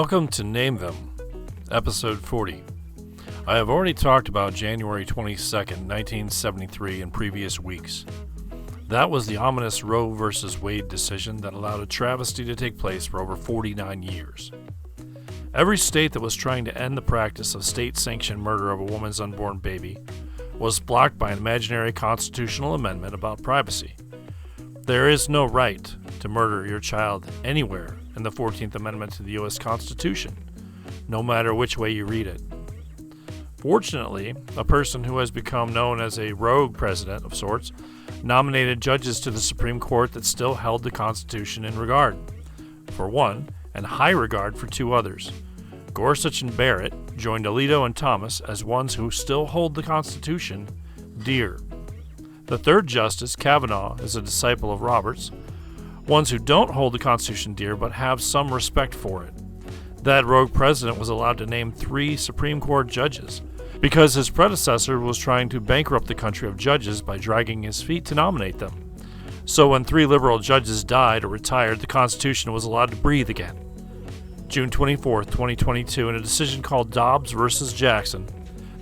Welcome to Name Them, Episode 40. I have already talked about January 22nd, 1973 in previous weeks. That was the ominous Roe v. Wade decision that allowed a travesty to take place for over 49 years. Every state that was trying to end the practice of state-sanctioned murder of a woman's unborn baby was blocked by an imaginary constitutional amendment about privacy. There is no right to murder your child anywhere in the 14th Amendment to the U.S. Constitution, no matter which way you read it. Fortunately, a person who has become known as a rogue president of sorts nominated judges to the Supreme Court that still held the Constitution in regard, for one, and high regard for two others. Gorsuch and Barrett joined Alito and Thomas as ones who still hold the Constitution dear. The third justice, Kavanaugh, is a disciple of Roberts, ones who don't hold the Constitution dear but have some respect for it. That rogue president was allowed to name 3 Supreme Court judges because his predecessor was trying to bankrupt the country of judges by dragging his feet to nominate them. So when 3 liberal judges died or retired, the Constitution was allowed to breathe again. June 24, 2022, in a decision called Dobbs v. Jackson,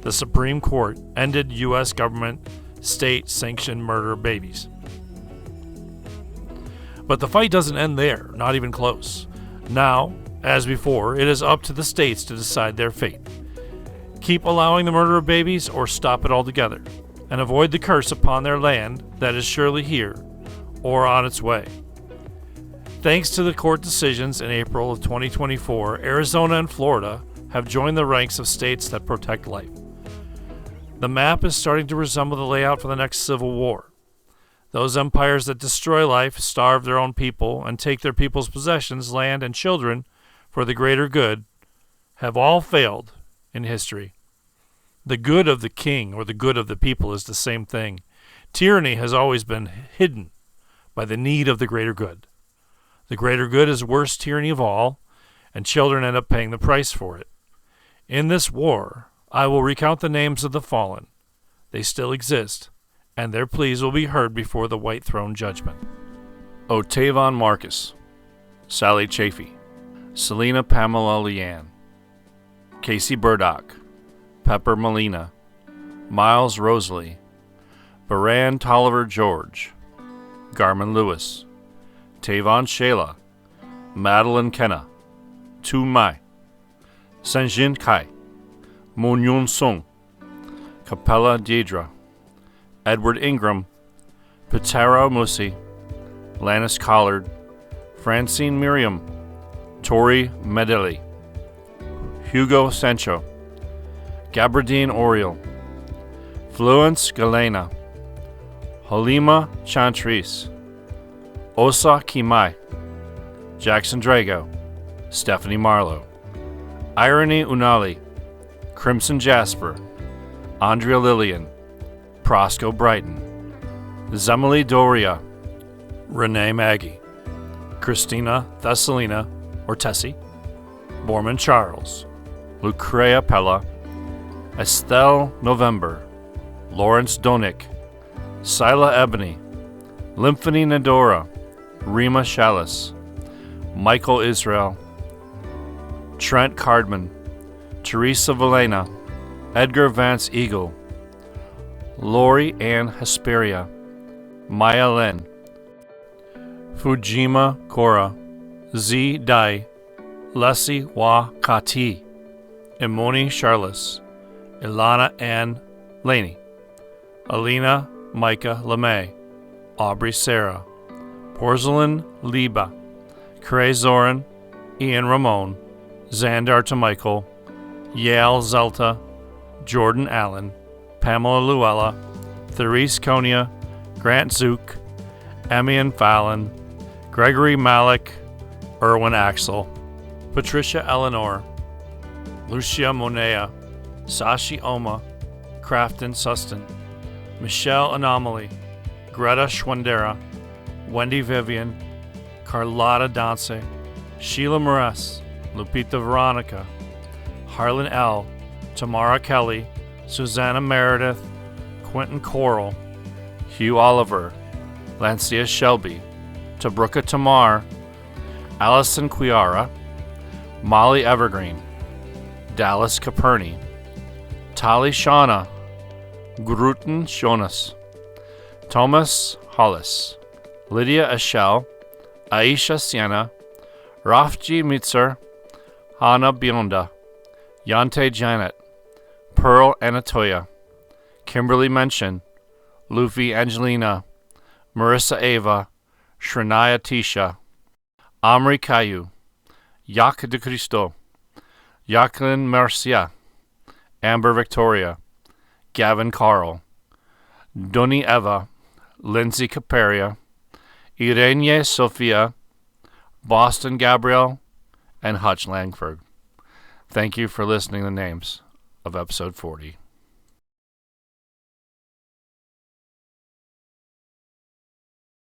the Supreme Court ended U.S. government state-sanctioned murder of babies. But the fight doesn't end there, not even close. Now, as before, it is up to the states to decide their fate. Keep allowing the murder of babies or stop it altogether, and avoid the curse upon their land that is surely here or on its way. Thanks to the court decisions in April of 2024, Arizona and Florida have joined the ranks of states that protect life. The map is starting to resemble the layout for the next civil war. Those empires that destroy life, starve their own people, and take their people's possessions, land, and children for the greater good have all failed in history. The good of the king or the good of the people is the same thing. Tyranny has always been hidden by the need of the greater good. The greater good is the worst tyranny of all, and children end up paying the price for it. In this war, I will recount the names of the fallen. They still exist, and their pleas will be heard before the white throne judgment. Otavon Marcus, Sally Chafee, Selena Pamela Leanne, Casey Burdock, Pepper Molina, Miles Rosalie, Baran Tolliver George, Garmin Lewis, Tavon Shayla, Madeline Kenna, Tu Mai, Sanjin Kai, Moon Sung, Capella Deidre, Edward Ingram, Pitaro Musi, Lannis Collard, Francine Miriam, Tori Medeli, Hugo Sancho, Gabardine Oriel, Fluence Galena, Halima Chantris, Osa Kimai, Jackson Drago, Stephanie Marlowe, Irony Unali, Crimson Jasper, Andrea Lillian, Prosco Brighton, Zemily Doria, Renee Maggie, Christina Thessalina or Tessie, Borman Charles, Lucrea Pella, Estelle November, Lawrence Donick, Sila Ebony, Lymphony Nadora, Rima Chalice, Michael Israel, Trent Cardman, Teresa Valena, Edgar Vance Eagle, Lori Ann Hesperia, Maya Len, Fujima Kora, Z Dai, Leslie Wa Kati, Imoni Charles, Ilana Ann Laney, Alina Micah LeMay, Aubrey Sarah, Porcelain Liba, Cray Zoran, Ian Ramon, Xandar Michael, Yael Zelta, Jordan Allen, Pamela Luella, Therese Konya, Grant Zook, Emian Fallon, Gregory Malik, Erwin Axel, Patricia Eleanor, Lucia Monea, Sashi Oma, Crafton Sustin, Michelle Anomaly, Greta Schwendera, Wendy Vivian, Carlotta Danse, Sheila Moraes, Lupita Veronica, Harlan L., Tamara Kelly, Susanna Meredith, Quentin Coral, Hugh Oliver, Lancia Shelby, Tabruka Tamar, Allison Quiara, Molly Evergreen, Dallas Caperni, Tali Shauna, Gruten Jonas, Thomas Hollis, Lydia Eschel, Aisha Sienna, Rafji Mitzer, Hannah Bionda, Yante Janet, Pearl Anatoya, Kimberly Mention, Luffy Angelina, Marissa Ava, Shranaya Tisha, Amri Caillou, Yak de Cristo, Jacqueline Marcia, Amber Victoria, Gavin Carl, Doni Eva, Lindsay Caparia, Irene Sophia, Boston Gabrielle, and Hutch Langford. Thank you for listening to the names of episode 40.